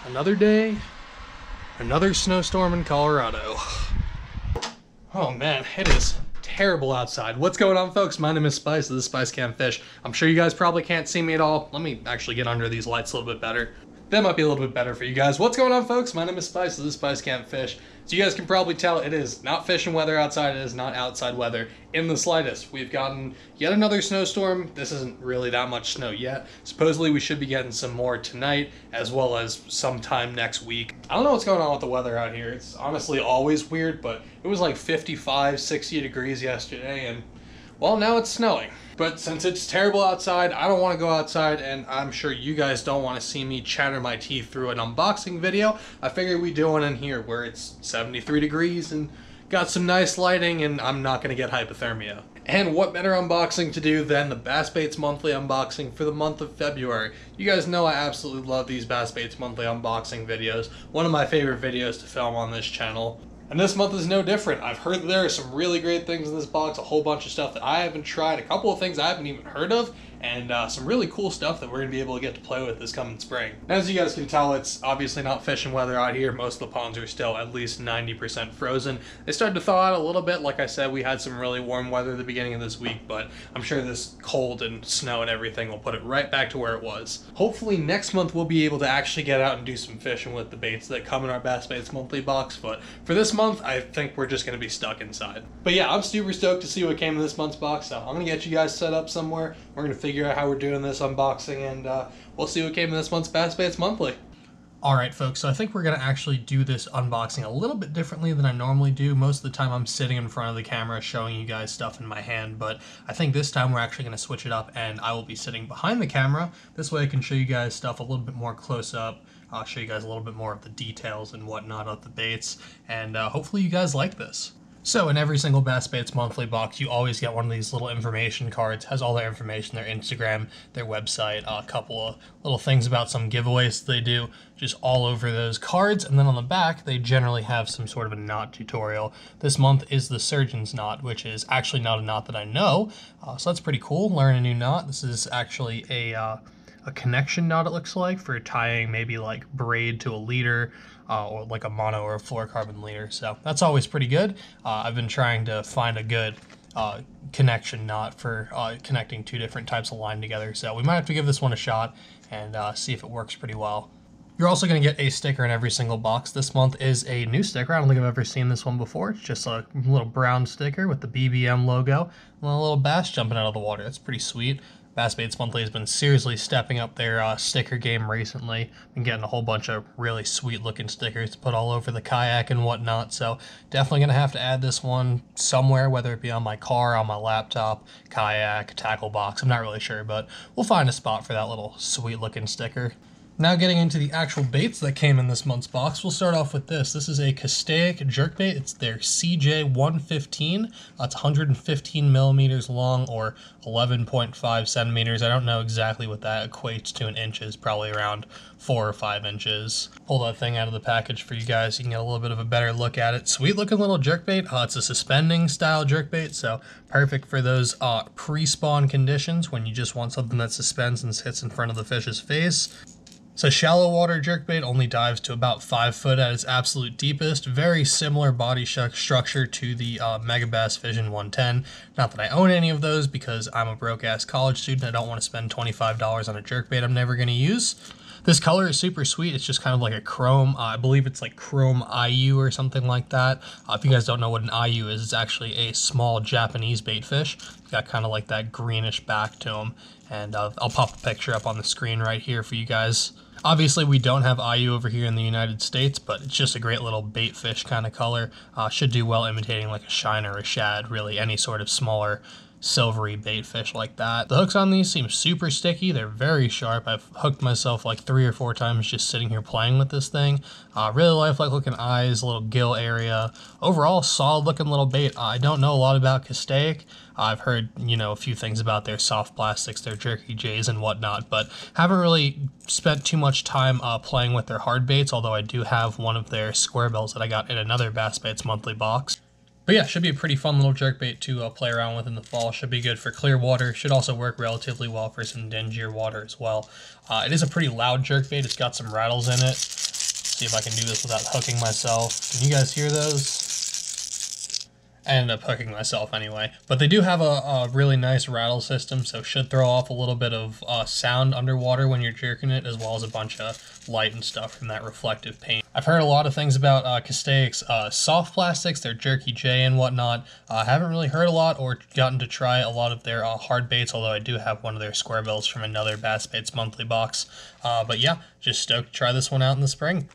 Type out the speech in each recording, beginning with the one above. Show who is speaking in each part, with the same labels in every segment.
Speaker 1: Another day, another snowstorm in Colorado. Oh man, it is terrible outside. What's going on, folks? My name is Spice. This is Spice Can't Fish. I'm sure you guys probably can't see me at all. Let me actually get under these lights a little bit better. That might be a little bit better for you guys. What's going on, folks? My name is Spice. This is Spice Can't Fish. So you guys can probably tell it is not fishing weather outside. It is not outside weather in the slightest. We've gotten yet another snowstorm. This isn't really that much snow yet. Supposedly we should be getting some more tonight as well as sometime next week. I don't know what's going on with the weather out here. It's honestly always weird, but it was like 55, 60 degrees yesterday, and well, now it's snowing. But since it's terrible outside, I don't want to go outside, and I'm sure you guys don't want to see me chatter my teeth through an unboxing video. I figured we'd do one in here where it's 73 degrees and got some nice lighting, and I'm not going to get hypothermia. And what better unboxing to do than the Bass Baits Monthly unboxing for the month of February. You guys know I absolutely love these Bass Baits Monthly unboxing videos. One of my favorite videos to film on this channel. And this month is no different. I've heard that there are some really great things in this box, a whole bunch of stuff that I haven't tried, a couple of things I haven't even heard of, and some really cool stuff that we're going to be able to get to play with this coming spring. As you guys can tell, it's obviously not fishing weather out here. Most of the ponds are still at least 90% frozen. They started to thaw out a little bit. Like I said, we had some really warm weather at the beginning of this week, but I'm sure this cold and snow and everything will put it right back to where it was. Hopefully next month we'll be able to actually get out and do some fishing with the baits that come in our Bass Baits Monthly box, but for this month, I think we're just going to be stuck inside. But yeah, I'm super stoked to see what came in this month's box, so I'm going to get you guys set up somewhere. We're going to figure out how we're doing this unboxing, and we'll see what came in this month's Bass Baits Monthly. Alright folks, so I think we're going to actually do this unboxing a little bit differently than I normally do. Most of the time I'm sitting in front of the camera showing you guys stuff in my hand, but I think this time we're actually going to switch it up and I will be sitting behind the camera. This way I can show you guys stuff a little bit more close up. I'll show you guys a little bit more of the details and whatnot of the baits, and hopefully you guys like this. So in every single Bass Baits Monthly box, you always get one of these little information cards. Has all their information, their Instagram, their website, a couple of little things about some giveaways they do, just all over those cards. And then on the back, they generally have some sort of a knot tutorial. This month is the surgeon's knot, which is actually not a knot that I know. So that's pretty cool, learn a new knot. This is actually a connection knot, it looks like, for tying maybe like braid to a leader, or like a mono or a fluorocarbon leader. So that's always pretty good. I've been trying to find a good connection knot for connecting two different types of line together. So we might have to give this one a shot and see if it works pretty well. You're also going to get a sticker in every single box. This month is a new sticker. I don't think I've ever seen this one before. It's just a little brown sticker with the BBM logo and a little bass jumping out of the water. That's pretty sweet. Bass Baits Monthly has been seriously stepping up their sticker game recently. Been getting a whole bunch of really sweet looking stickers to put all over the kayak and whatnot, so definitely going to have to add this one somewhere, whether it be on my car, on my laptop, kayak, tackle box, I'm not really sure, but we'll find a spot for that little sweet looking sticker. Now getting into the actual baits that came in this month's box, we'll start off with this. This is a Castaic jerkbait. It's their CJ115. It's 115 millimeters long, or 11.5 centimeters. I don't know exactly what that equates to in inches, probably around 4 or 5 inches. Pull that thing out of the package for you guys. You can get a little bit of a better look at it. Sweet looking little jerkbait. It's a suspending style jerkbait, so perfect for those pre-spawn conditions when you just want something that suspends and sits in front of the fish's face. It's a shallow water jerkbait, only dives to about 5 foot at its absolute deepest. Very similar body structure to the Megabass Vision 110. Not that I own any of those because I'm a broke-ass college student. I don't want to spend $25 on a jerkbait I'm never going to use. This color is super sweet. It's just kind of like a chrome, I believe it's like chrome IU or something like that. If you guys don't know what an IU is, it's actually a small Japanese bait fish. It's got kind of like that greenish back to them. And I'll pop a picture up on the screen right here for you guys. Obviously, we don't have IU over here in the United States, but it's just a great little bait fish kind of color. Should do well imitating like a shine or a shad, really any sort of smaller silvery bait fish like that. The hooks on these seem super sticky. They're very sharp. I've hooked myself like 3 or 4 times just sitting here playing with this thing. Really lifelike looking eyes, little gill area. Overall, solid looking little bait. I don't know a lot about Castaic. I've heard, a few things about their soft plastics, their jerky J's and whatnot, but haven't really spent too much time playing with their hard baits, although I do have one of their square bills that I got in another Bass Baits Monthly box. But yeah, should be a pretty fun little jerkbait to play around with in the fall. Should be good for clear water. Should also work relatively well for some dingier water as well. It is a pretty loud jerkbait. It's got some rattles in it. See if I can do this without hooking myself. Can you guys hear those? I ended up hooking myself anyway. But they do have a really nice rattle system, so should throw off a little bit of sound underwater when you're jerking it, as well as a bunch of light and stuff from that reflective paint. I've heard a lot of things about Castaic's soft plastics, their Jerky J and whatnot. I haven't really heard a lot or gotten to try a lot of their hard baits, although I do have one of their square bills from another Bass Baits Monthly box. But yeah, just stoked to try this one out in the spring.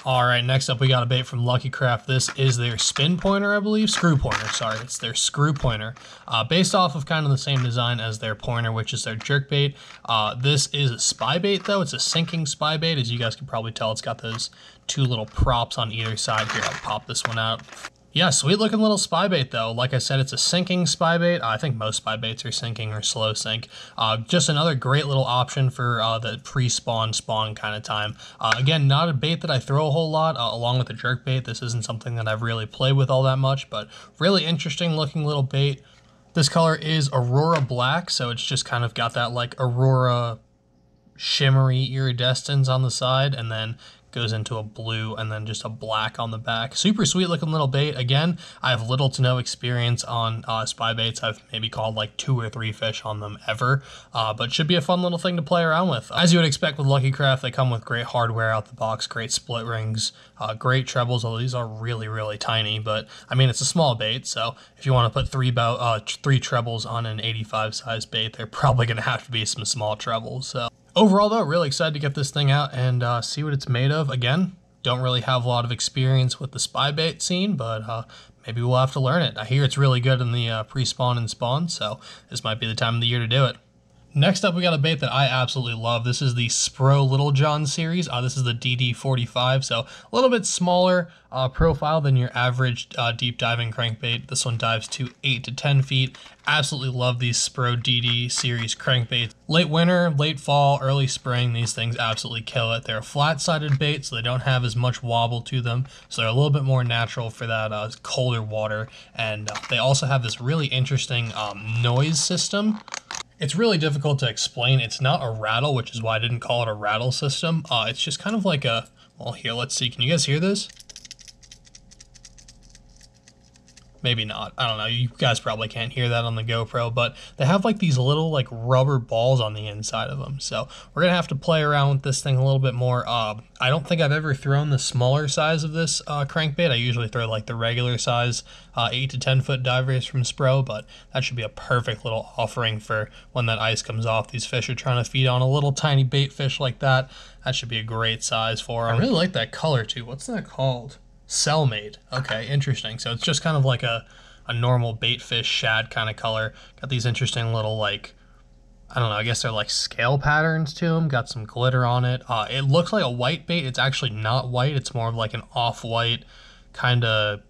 Speaker 1: Alright, next up we got a bait from Lucky Craft. This is their spin pointer, I believe. Screw pointer, sorry. It's their screw pointer. Based off of kind of the same design as their pointer, which is their jerk bait. This is a spy bait, though. It's a sinking spy bait. As you guys can probably tell, it's got those two little props on either side. Here, I'll pop this one out. Yeah, sweet looking little spy bait though. Like I said, it's a sinking spy bait. I think most spy baits are sinking or slow sink. Just another great little option for the pre-spawn, spawn kind of time. Again, not a bait that I throw a whole lot, along with the jerk bait. This isn't something that I've really played with all that much, but really interesting looking little bait. This color is Aurora Black, so it's just kind of got that like Aurora shimmery iridescence on the side, and then goes into a blue and then just a black on the back. Super sweet looking little bait. Again, I have little to no experience on spy baits. I've maybe called like 2 or 3 fish on them ever, but should be a fun little thing to play around with. As you would expect with Lucky Craft, they come with great hardware out the box, great split rings, great trebles, although these are really, really tiny, but I mean, it's a small bait, so if you want to put 3 trebles on an 85 size bait, they're probably going to have to be some small trebles. So overall though, really excited to get this thing out and see what it's made of. Again, don't really have a lot of experience with the spy bait scene, but maybe we'll have to learn it. I hear it's really good in the pre-spawn and spawn, so this might be the time of the year to do it. Next up, we got a bait that I absolutely love. This is the Spro Little John series. This is the DD45, so a little bit smaller profile than your average deep diving crankbait. This one dives to 8 to 10 feet. Absolutely love these Spro DD series crankbaits. Late winter, late fall, early spring, these things absolutely kill it. They're a flat-sided bait, so they don't have as much wobble to them, so they're a little bit more natural for that colder water, and they also have this really interesting noise system. It's really difficult to explain. It's not a rattle, which is why I didn't call it a rattle system. It's just kind of like a, well, here, let's see. Can you guys hear this? Maybe not. I don't know. You guys probably can't hear that on the GoPro, but they have like these little like rubber balls on the inside of them. So we're going to have to play around with this thing a little bit more. I don't think I've ever thrown the smaller size of this crankbait. I usually throw like the regular size 8 to 10 foot divers from Spro, but that should be a perfect little offering for when that ice comes off. These fish are trying to feed on a little tiny bait fish like that. That should be a great size for them. I really like that color too. What's that called? Cellmate. Okay, interesting. So it's just kind of like a normal bait fish shad kind of color. Got these interesting little like, I don't know, I guess they're like scale patterns to them. Got some glitter on it. It looks like a white bait. It's actually not white. It's more of like an off-white kind of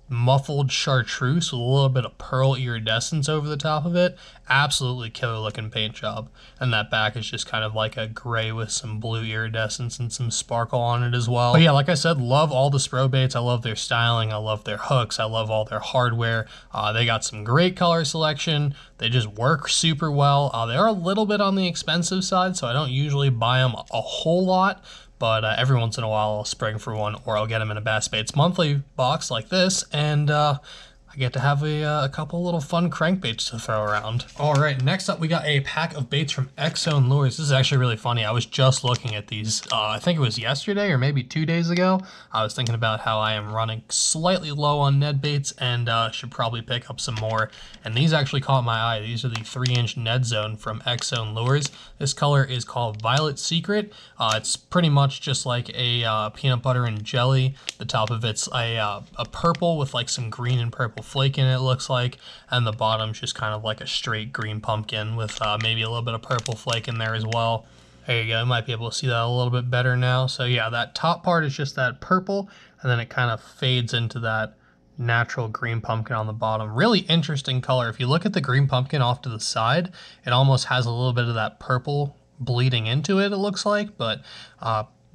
Speaker 1: muffled chartreuse with a little bit of pearl iridescence over the top of it. Absolutely killer looking paint job. And that back is just kind of like a gray with some blue iridescence and some sparkle on it as well. But yeah, like I said, love all the Spro baits. I love their styling. I love their hooks. I love all their hardware. They got some great color selection. They just work super well. They are a little bit on the expensive side, so I don't usually buy them a whole lot. But every once in a while I'll spring for one, or I'll get them in a Bass Baits Monthly box like this, and I get to have a couple little fun crankbaits to throw around. All right, next up we got a pack of baits from Exxon Lures. This is actually really funny. I was just looking at these, I think it was yesterday or maybe 2 days ago. I was thinking about how I am running slightly low on Ned baits and should probably pick up some more. And these actually caught my eye. These are the 3-inch Ned Zone from Exxon Lures. This color is called Violet Secret. It's pretty much just like a peanut butter and jelly. The top of it's a purple with like some green and purple flake in it, looks like, and the bottom's just kind of like a straight green pumpkin with maybe a little bit of purple flake in there as well. There you go, you might be able to see that a little bit better now. So yeah, that top part is just that purple, and then it kind of fades into that natural green pumpkin on the bottom. Really interesting color. If you look at the green pumpkin off to the side, it almost has a little bit of that purple bleeding into it, it looks like, but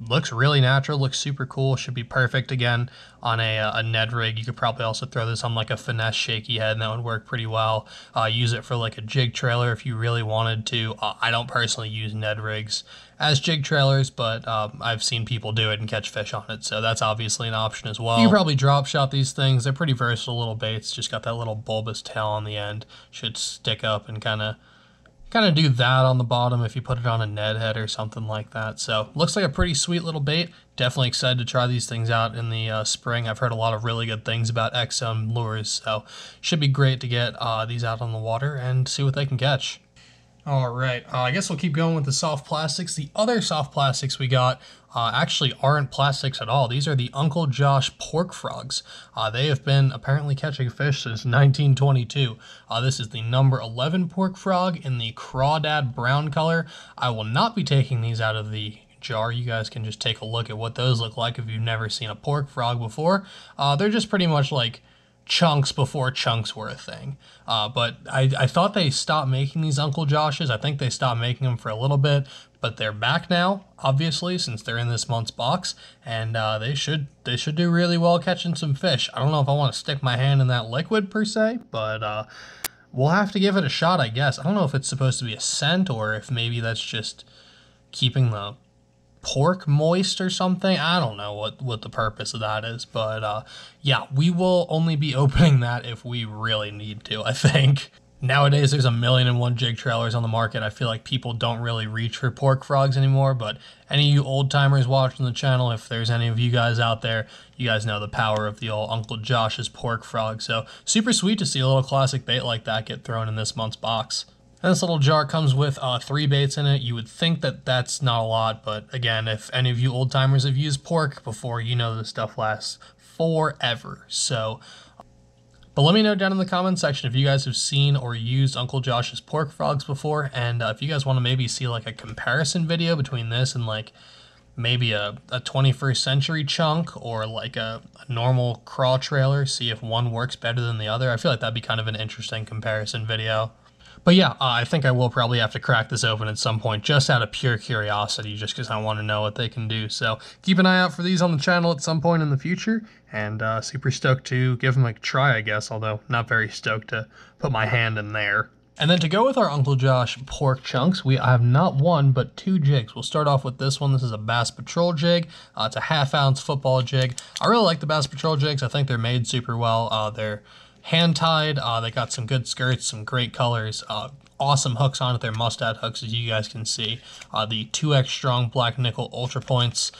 Speaker 1: looks really natural, looks super cool, should be perfect again on a Ned rig. You could probably also throw this on like a finesse shaky head and that would work pretty well. Use it for like a jig trailer if you really wanted to. I don't personally use Ned rigs as jig trailers, but I've seen people do it and catch fish on it, so that's obviously an option as well. You can probably drop shot these things. They're pretty versatile little baits, just got that little bulbous tail on the end. Should stick up and kind of do that on the bottom if you put it on a Ned head or something like that. So looks like a pretty sweet little bait. Definitely excited to try these things out in the spring. I've heard a lot of really good things about Exxon lures, so should be great to get these out on the water and see what they can catch. All right, I guess we'll keep going with the soft plastics. The other soft plastics we got actually aren't plastics at all. These are the Uncle Josh pork frogs. They have been apparently catching fish since 1922. This is the number 11 pork frog in the crawdad brown color. I will not be taking these out of the jar. You guys can just take a look at what those look like if you've never seen a pork frog before. They're just pretty much like chunks before chunks were a thing. But I thought they stopped making these Uncle Joshes. I think they stopped making them for a little bit, but they're back now, obviously, since they're in this month's box, and they should do really well catching some fish. I don't know if I want to stick my hand in that liquid per se, but we'll have to give it a shot, I guess. I don't know if it's supposed to be a scent or if maybe that's just keeping the pork moist or something. I don't know what the purpose of that is, but yeah, we will only be opening that if we really need to, I think. Nowadays, there's 1,000,001 jig trailers on the market. I feel like people don't really reach for pork frogs anymore, but any of you old timers watching the channel, if there's any of you guys out there, you guys know the power of the old Uncle Josh's pork frog. So super sweet to see a little classic bait like that get thrown in this month's box. And this little jar comes with 3 baits in it. You would think that that's not a lot, but again, if any of you old timers have used pork before, you know this stuff lasts forever. So, but let me know down in the comment section if you guys have seen or used Uncle Josh's pork frogs before, and if you guys want to maybe see like a comparison video between this and like maybe a 21st century chunk or like a normal craw trailer, see if one works better than the other. I feel like that'd be kind of an interesting comparison video. But yeah, I think I will probably have to crack this open at some point, just out of pure curiosity, just because I want to know what they can do. So keep an eye out for these on the channel at some point in the future, and super stoked to give them a try, I guess, although not very stoked to put my hand in there. And then to go with our Uncle Josh pork chunks, I have not 1, but 2 jigs. We'll start off with this one. This is a Bass Patrol Jig. It's a 1/2 ounce football jig. I really like the Bass Patrol jigs. I think they're made super well. They're hand-tied, they got some good skirts, some great colors, awesome hooks on it. They're mustad hooks, as you guys can see. The 2X strong black nickel ultra points,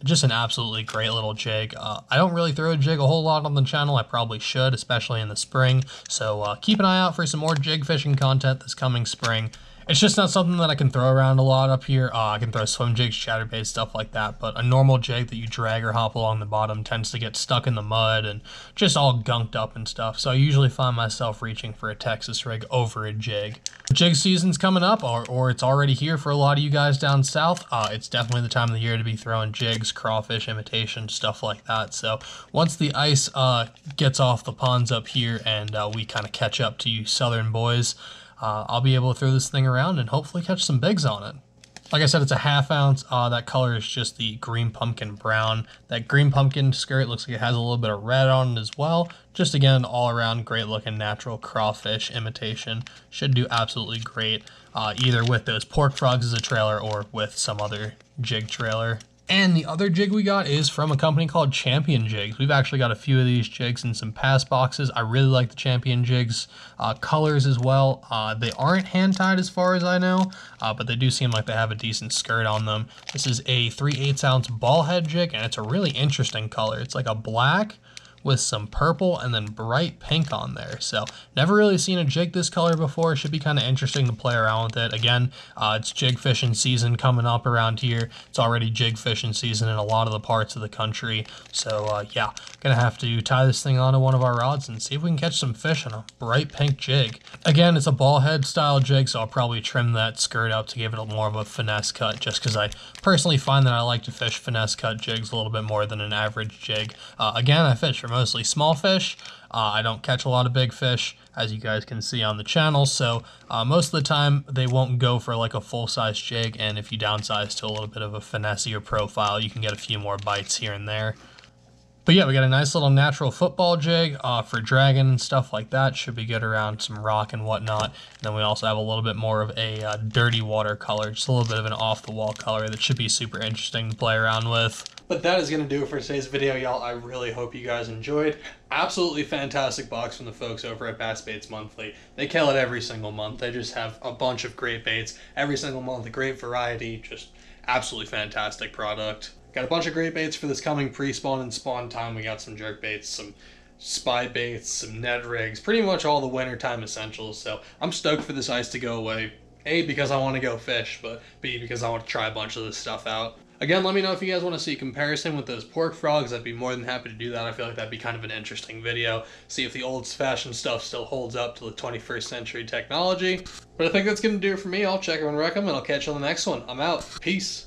Speaker 1: just an absolutely great little jig. I don't really throw a jig a whole lot on the channel. I probably should, especially in the spring, so keep an eye out for some more jig fishing content this coming spring. It's just not something that I can throw around a lot up here. I can throw swim jigs, chatterbaits, stuff like that, but a normal jig that you drag or hop along the bottom tends to get stuck in the mud and just all gunked up and stuff. So I usually find myself reaching for a Texas rig over a jig. Jig season's coming up, or it's already here for a lot of you guys down south. It's definitely the time of the year to be throwing jigs, crawfish, imitation, stuff like that. So once the ice gets off the ponds up here and we kind of catch up to you southern boys, I'll be able to throw this thing around and hopefully catch some bigs on it. Like I said, it's a 1/2 ounce. That color is just the green pumpkin brown. That green pumpkin skirt looks like it has a little bit of red on it as well. Just again, all around great looking natural crawfish imitation. Should do absolutely great either with those pork frogs as a trailer or with some other jig trailer. And the other jig we got is from a company called Champion Jigs. We've actually got a few of these jigs in some past boxes. I really like the Champion Jigs colors as well. They aren't hand-tied as far as I know, but they do seem like they have a decent skirt on them. This is a 3/8 ounce ball head jig, and it's a really interesting color. It's like a black with some purple and then bright pink on there. So never really seen a jig this color before. Should be kind of interesting to play around with it. Again, it's jig fishing season coming up around here. It's already jig fishing season in a lot of the parts of the country. So yeah, gonna have to tie this thing onto one of our rods and see if we can catch some fish on a bright pink jig. Again, it's a ball head style jig, so I'll probably trim that skirt up to give it a more of a finesse cut, just because I personally find that I like to fish finesse cut jigs a little bit more than an average jig. Again, I fish from mostly small fish. I don't catch a lot of big fish, as you guys can see on the channel, so most of the time they won't go for like a full-size jig, and if you downsize to a little bit of a finessier profile, you can get a few more bites here and there. But yeah, we got a nice little natural football jig for dragging and stuff like that. Should be good around some rock and whatnot. And then we also have a little bit more of a dirty water color, just a little bit of an off-the-wall color that should be super interesting to play around with. But that is going to do it for today's video, y'all. I really hope you guys enjoyed. Absolutely fantastic box from the folks over at Bass Baits Monthly. They kill it every single month. They just have a bunch of great baits every single month, a great variety, just absolutely fantastic product. Got a bunch of great baits for this coming pre-spawn and spawn time. We got some jerk baits, some spy baits, some Ned rigs, pretty much all the wintertime essentials. So I'm stoked for this ice to go away. A, because I want to go fish, but B, because I want to try a bunch of this stuff out. Again, let me know if you guys want to see a comparison with those pork frogs. I'd be more than happy to do that. I feel like that'd be kind of an interesting video. See if the old-fashioned stuff still holds up to the 21st century technology. But I think that's going to do it for me. I'll check and wreck them, and I'll catch you on the next one. I'm out. Peace.